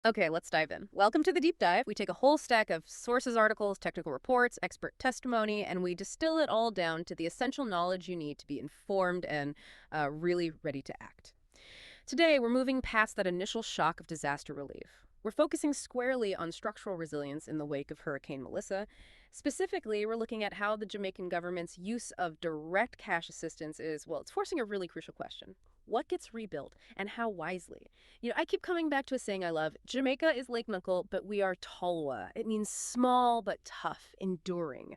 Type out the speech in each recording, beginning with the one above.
Okay, let's dive in. Welcome to the deep dive. We take a whole stack of sources, articles, technical reports, expert testimony, and we distill it all down to the essential knowledge you need to be informed and really ready to act. Today, we're moving past that initial shock of disaster relief. We're focusing squarely on structural resilience in the wake of Hurricane Melissa. Specifically, we're looking at how the Jamaican government's use of direct cash assistance is, well, it's forcing a really crucial question. What gets rebuilt and how wisely? I keep coming back to a saying I love. Jamaica is Lake Knuckle, but we are Tolwa. It means small but tough, enduring.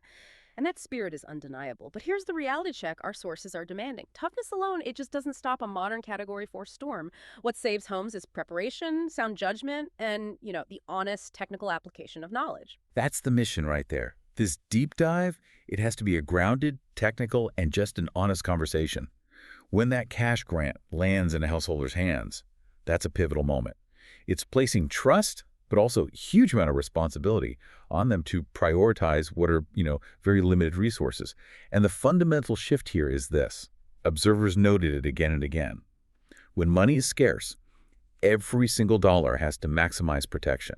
And that spirit is undeniable. But here's the reality check our sources are demanding. Toughness alone, it just doesn't stop a modern Category 4 storm. What saves homes is preparation, sound judgment, and, the honest technical application of knowledge. That's the mission right there. This deep dive, it has to be a grounded, technical, and just an honest conversation. When that cash grant lands in a householder's hands, that's a pivotal moment. It's placing trust, but also a huge amount of responsibility on them to prioritize what are, very limited resources. And the fundamental shift here is this. Observers noted it again and again. When money is scarce, every single dollar has to maximize protection.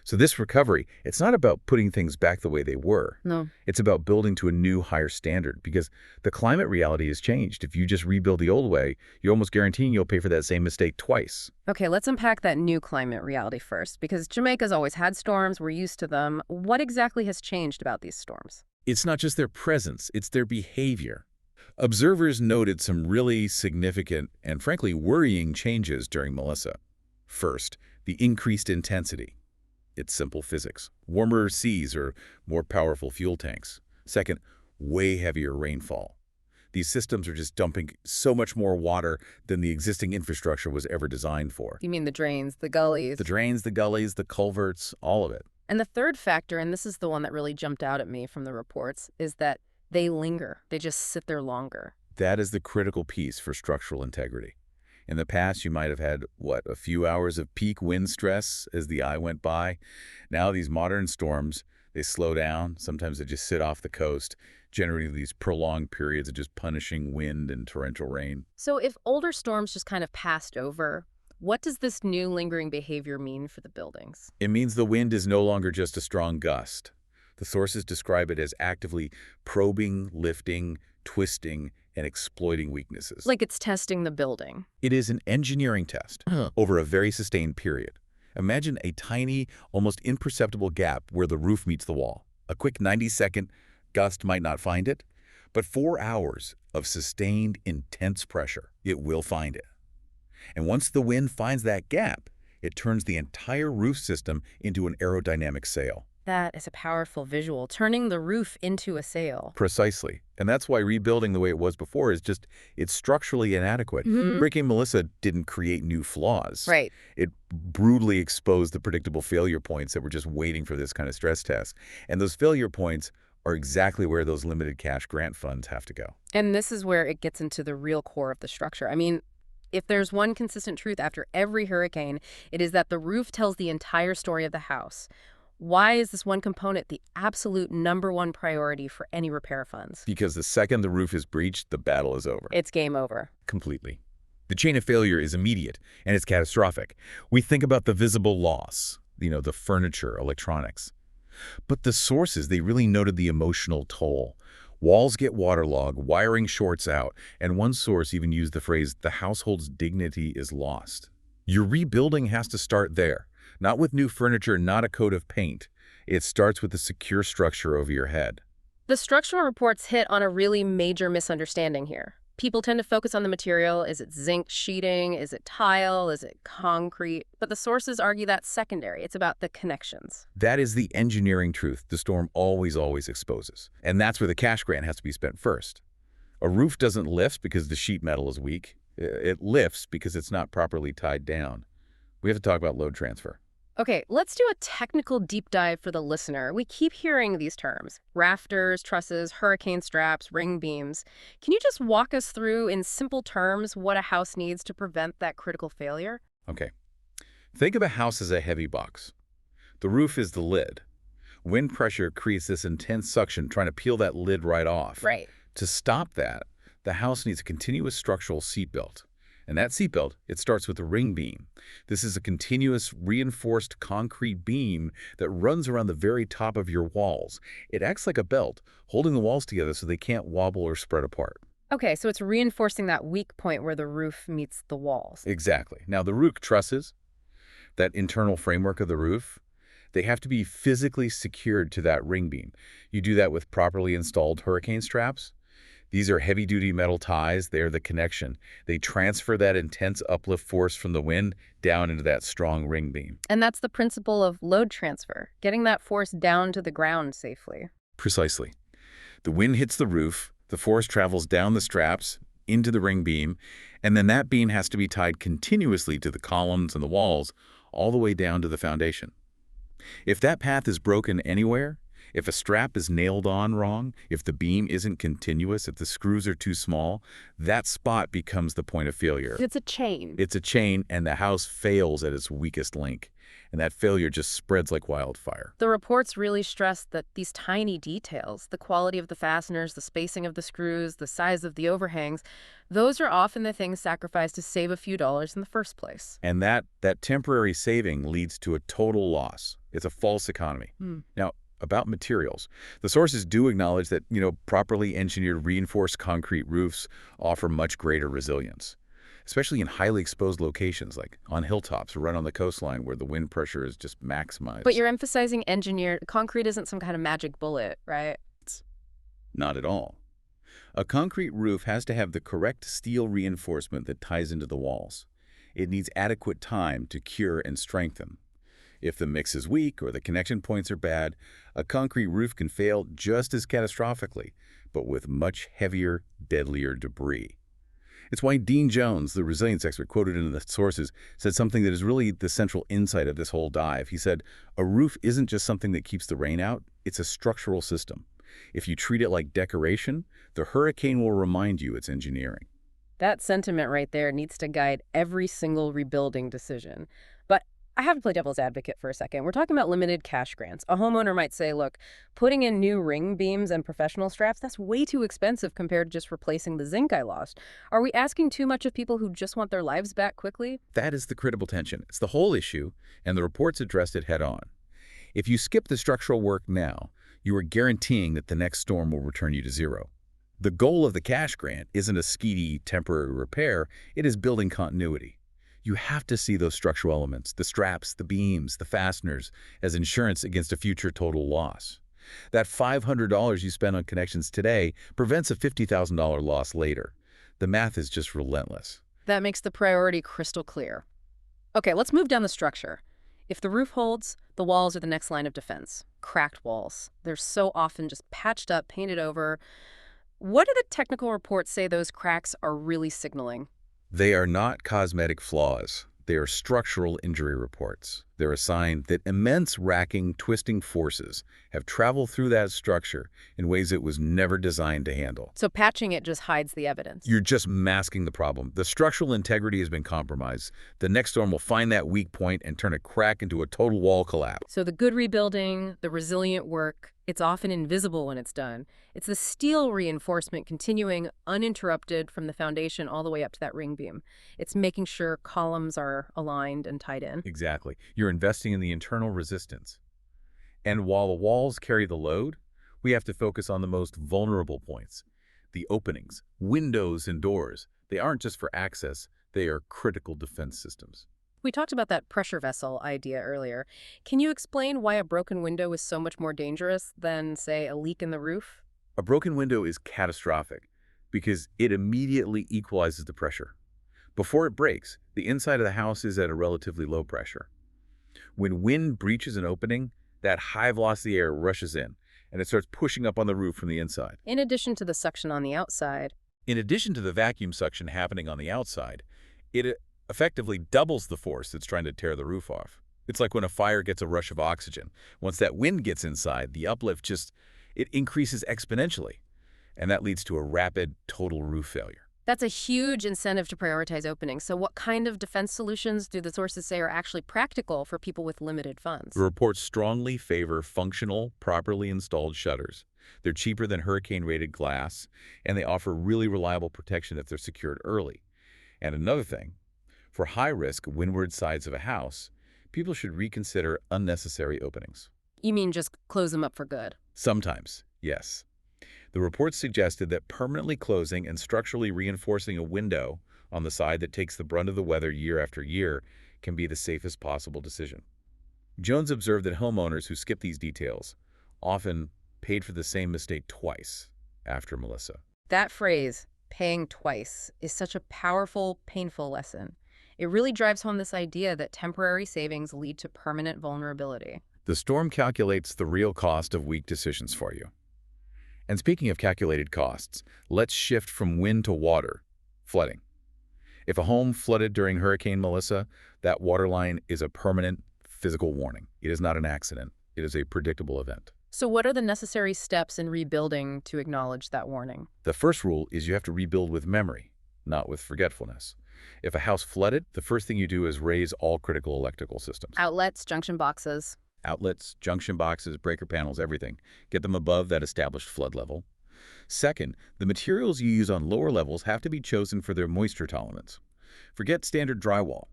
So this recovery, it's not about putting things back the way they were. No. It's about building to a new, higher standard because the climate reality has changed. If you just rebuild the old way, you're almost guaranteeing you'll pay for that same mistake twice. Okay, let's unpack that new climate reality first, because Jamaica's always had storms. We're used to them. What exactly has changed about these storms? It's not just their presence, it's their behavior. Observers noted some really significant and frankly worrying changes during Melissa. First, the increased intensity. It's simple physics. Warmer seas or more powerful fuel tanks. Second, way heavier rainfall. These systems are just dumping so much more water than the existing infrastructure was ever designed for. You mean the drains, the gullies? The drains, the gullies, the culverts, all of it. And the third factor, and this is the one that really jumped out at me from the reports, is that they linger. They just sit there longer. That is the critical piece for structural integrity. In the past, you might have had, a few hours of peak wind stress as the eye went by. Now these modern storms, they slow down. Sometimes they just sit off the coast, generating these prolonged periods of just punishing wind and torrential rain. So if older storms just kind of passed over, what does this new lingering behavior mean for the buildings? It means the wind is no longer just a strong gust. The sources describe it as actively probing, lifting, twisting, and exploiting weaknesses. Like it's testing the building. It is an engineering test over a very sustained period. Imagine a tiny, almost imperceptible gap where the roof meets the wall. A quick 90-second gust might not find it, but 4 hours of sustained, intense pressure, it will find it. And once the wind finds that gap, it turns the entire roof system into an aerodynamic sail. That is a powerful visual, turning the roof into a sail. Precisely. And that's why rebuilding the way it was before is it's structurally inadequate. Mhm. Hurricane Melissa didn't create new flaws. Right. It brutally exposed the predictable failure points that were just waiting for this kind of stress test. And those failure points are exactly where those limited cash grant funds have to go. And this is where it gets into the real core of the structure. I mean, if there's one consistent truth after every hurricane, it is that the roof tells the entire story of the house. Why is this one component the absolute #1 priority for any repair funds? Because the second the roof is breached, the battle is over. It's game over. Completely. The chain of failure is immediate, and it's catastrophic. We think about the visible loss, the furniture, electronics. But the sources, they really noted the emotional toll. Walls get waterlogged, wiring shorts out, and one source even used the phrase, the household's dignity is lost. Your rebuilding has to start there. Not with new furniture, not a coat of paint. It starts with a secure structure over your head. The structural reports hit on a really major misunderstanding here. People tend to focus on the material. Is it zinc sheeting? Is it tile? Is it concrete? But the sources argue that's secondary. It's about the connections. That is the engineering truth the storm always exposes. And that's where the cash grant has to be spent first. A roof doesn't lift because the sheet metal is weak. It lifts because it's not properly tied down. We have to talk about load transfer. Okay, let's do a technical deep dive for the listener. We keep hearing these terms: rafters, trusses, hurricane straps, ring beams. Can you just walk us through in simple terms what a house needs to prevent that critical failure? Okay. Think of a house as a heavy box. The roof is the lid. Wind pressure creates this intense suction trying to peel that lid right off. Right. To stop that, the house needs a continuous structural seatbelt. And that seatbelt, it starts with a ring beam. This is a continuous reinforced concrete beam that runs around the very top of your walls. It acts like a belt, holding the walls together so they can't wobble or spread apart. Okay, so it's reinforcing that weak point where the roof meets the walls. Exactly. Now, the roof trusses, that internal framework of the roof, they have to be physically secured to that ring beam. You do that with properly installed hurricane straps. These are heavy-duty metal ties. They're the connection. They transfer that intense uplift force from the wind down into that strong ring beam. And that's the principle of load transfer, getting that force down to the ground safely. Precisely. The wind hits the roof, the force travels down the straps into the ring beam, and then that beam has to be tied continuously to the columns and the walls, all the way down to the foundation. If that path is broken anywhere, if a strap is nailed on wrong, if the beam isn't continuous, if the screws are too small, that spot becomes the point of failure. It's a chain. It's a chain, and the house fails at its weakest link. And that failure just spreads like wildfire. The reports really stress that these tiny details, the quality of the fasteners, the spacing of the screws, the size of the overhangs, those are often the things sacrificed to save a few dollars in the first place. And that temporary saving leads to a total loss. It's a false economy. Now, about materials. The sources do acknowledge that, properly engineered reinforced concrete roofs offer much greater resilience, especially in highly exposed locations like on hilltops or right on the coastline where the wind pressure is just maximized. But you're emphasizing engineered. Concrete isn't some kind of magic bullet, right? Not at all. A concrete roof has to have the correct steel reinforcement that ties into the walls. It needs adequate time to cure and strengthen. If the mix is weak or the connection points are bad, a concrete roof can fail just as catastrophically, but with much heavier, deadlier debris. It's why Dean Jones, the resilience expert quoted in the sources, said something that is really the central insight of this whole dive. He said, a roof isn't just something that keeps the rain out, it's a structural system. If you treat it like decoration, the hurricane will remind you it's engineering. That sentiment right there needs to guide every single rebuilding decision. But I have to play devil's advocate for a second. We're talking about limited cash grants. A homeowner might say, look, putting in new ring beams and professional straps, that's way too expensive compared to just replacing the zinc I lost. Are we asking too much of people who just want their lives back quickly? That is the critical tension. It's the whole issue, and the reports addressed it head on. If you skip the structural work now, you are guaranteeing that the next storm will return you to zero. The goal of the cash grant isn't a skeety temporary repair, it is building continuity. You have to see those structural elements, the straps, the beams, the fasteners, as insurance against a future total loss. That $500 you spend on connections today prevents a $50,000 loss later. The math is just relentless. That makes the priority crystal clear. Okay, let's move down the structure. If the roof holds, the walls are the next line of defense. Cracked walls. They're so often just patched up, painted over. What do the technical reports say those cracks are really signaling? They are not cosmetic flaws. They are structural injury reports. They're a sign that immense racking, twisting forces have traveled through that structure in ways it was never designed to handle. So patching it just hides the evidence. You're just masking the problem. The structural integrity has been compromised. The next storm will find that weak point and turn a crack into a total wall collapse. So the good rebuilding, the resilient work, it's often invisible when it's done. It's the steel reinforcement continuing uninterrupted from the foundation all the way up to that ring beam. It's making sure columns are aligned and tied in. Exactly. You're investing in the internal resistance. And while the walls carry the load, we have to focus on the most vulnerable points. The openings, windows and doors. They aren't just for access, they are critical defense systems. We talked about that pressure vessel idea earlier. Can you explain why a broken window is so much more dangerous than, say, a leak in the roof? A broken window is catastrophic because it immediately equalizes the pressure. Before it breaks, the inside of the house is at a relatively low pressure. When wind breaches an opening, that high-velocity air rushes in, and it starts pushing up on the roof from the inside. In addition to the suction on the outside. In addition to the vacuum suction happening on the outside, it effectively doubles the force that's trying to tear the roof off. It's like when a fire gets a rush of oxygen. Once that wind gets inside, the uplift it increases exponentially, and that leads to a rapid, total roof failure. That's a huge incentive to prioritize openings. So what kind of defense solutions do the sources say are actually practical for people with limited funds? The reports strongly favor functional, properly installed shutters. They're cheaper than hurricane-rated glass, and they offer really reliable protection if they're secured early. And another thing, for high-risk windward sides of a house, people should reconsider unnecessary openings. You mean just close them up for good? Sometimes, yes. The report suggested that permanently closing and structurally reinforcing a window on the side that takes the brunt of the weather year after year can be the safest possible decision. Jones observed that homeowners who skip these details often paid for the same mistake twice after Melissa. That phrase, paying twice, is such a powerful, painful lesson. It really drives home this idea that temporary savings lead to permanent vulnerability. The storm calculates the real cost of weak decisions for you. And speaking of calculated costs, let's shift from wind to water, flooding. If a home flooded during Hurricane Melissa, that water line is a permanent physical warning. It is not an accident. It is a predictable event. So what are the necessary steps in rebuilding to acknowledge that warning? The first rule is you have to rebuild with memory, not with forgetfulness. If a house flooded, the first thing you do is raise all critical electrical systems. Outlets, junction boxes. Outlets, junction boxes, breaker panels, everything. Get them above that established flood level. Second, the materials you use on lower levels have to be chosen for their moisture tolerance. Forget standard drywall.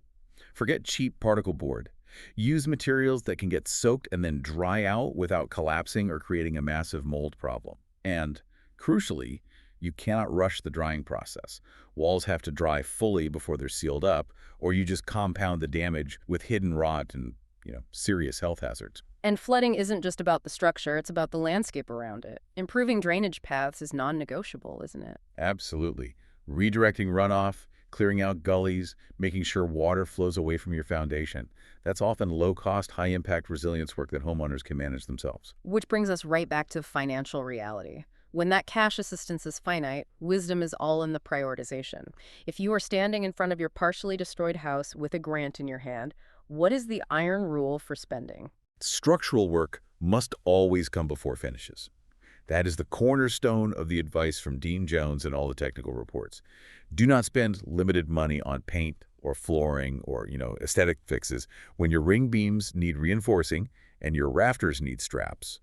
Forget cheap particle board. Use materials that can get soaked and then dry out without collapsing or creating a massive mold problem. And, crucially, you cannot rush the drying process. Walls have to dry fully before they're sealed up, or you just compound the damage with hidden rot and, serious health hazards. And flooding isn't just about the structure, it's about the landscape around it. Improving drainage paths is non-negotiable, isn't it? Absolutely. Redirecting runoff, clearing out gullies, making sure water flows away from your foundation. That's often low-cost, high-impact resilience work that homeowners can manage themselves. Which brings us right back to financial reality. When that cash assistance is finite, wisdom is all in the prioritization. If you are standing in front of your partially destroyed house with a grant in your hand, what is the iron rule for spending? Structural work must always come before finishes. That is the cornerstone of the advice from Dean Jones and all the technical reports. Do not spend limited money on paint or flooring or, aesthetic fixes when your ring beams need reinforcing and your rafters need straps.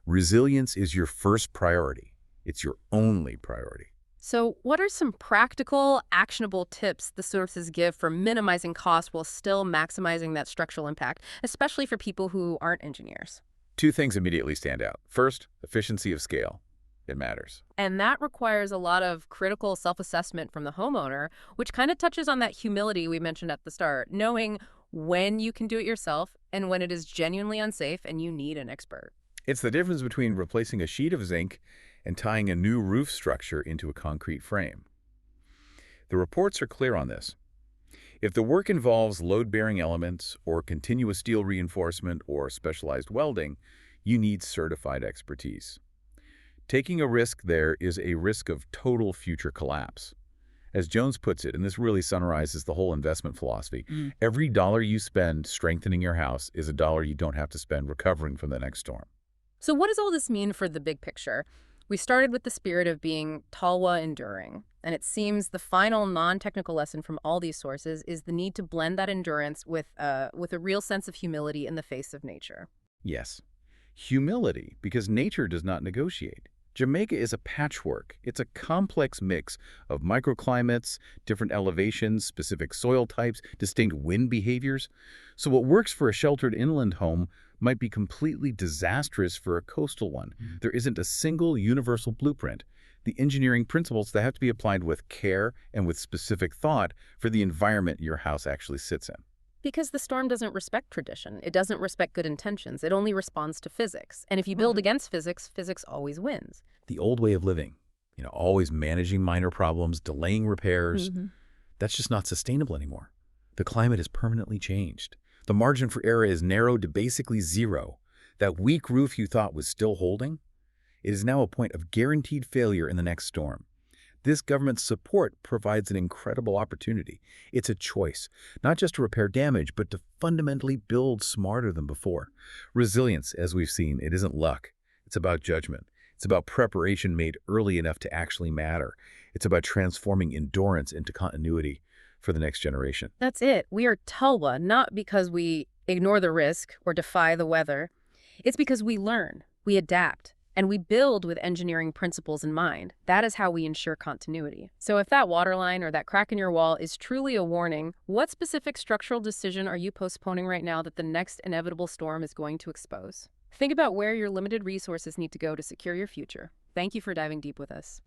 Resilience is your first priority. It's your only priority. So what are some practical, actionable tips the sources give for minimizing costs while still maximizing that structural impact, especially for people who aren't engineers? Two things immediately stand out. First, efficiency of scale. It matters. And that requires a lot of critical self-assessment from the homeowner, which kind of touches on that humility we mentioned at the start, knowing when you can do it yourself and when it is genuinely unsafe and you need an expert. It's the difference between replacing a sheet of zinc and tying a new roof structure into a concrete frame. The reports are clear on this. If the work involves load-bearing elements or continuous steel reinforcement or specialized welding, you need certified expertise. Taking a risk there is a risk of total future collapse. As Jones puts it, and this really summarizes the whole investment philosophy, every dollar you spend strengthening your house is a dollar you don't have to spend recovering from the next storm. So what does all this mean for the big picture? We started with the spirit of being talwa enduring, and it seems the final non-technical lesson from all these sources is the need to blend that endurance with a real sense of humility in the face of nature. Yes, humility, because nature does not negotiate. Jamaica is a patchwork. It's a complex mix of microclimates, different elevations, specific soil types, distinct wind behaviors. So what works for a sheltered inland home might be completely disastrous for a coastal one. There isn't a single universal blueprint. The engineering principles that have to be applied with care and with specific thought for the environment your house actually sits in. Because the storm doesn't respect tradition. It doesn't respect good intentions. It only responds to physics. And if you build against physics, physics always wins. The old way of living, always managing minor problems, delaying repairs, that's just not sustainable anymore. The climate has permanently changed. The margin for error is narrowed to basically zero. That weak roof you thought was still holding, it is now a point of guaranteed failure in the next storm. This government support provides an incredible opportunity. It's a choice, not just to repair damage, but to fundamentally build smarter than before. Resilience, as we've seen, it isn't luck. It's about judgment. It's about preparation made early enough to actually matter. It's about transforming endurance into continuity for the next generation. That's it. We are talwa, not because we ignore the risk or defy the weather. It's because we learn, we adapt, And we build with engineering principles in mind. That is how we ensure continuity. So if that water line or that crack in your wall is truly a warning, what specific structural decision are you postponing right now that the next inevitable storm is going to expose? Think about where your limited resources need to go to secure your future. Thank you for diving deep with us.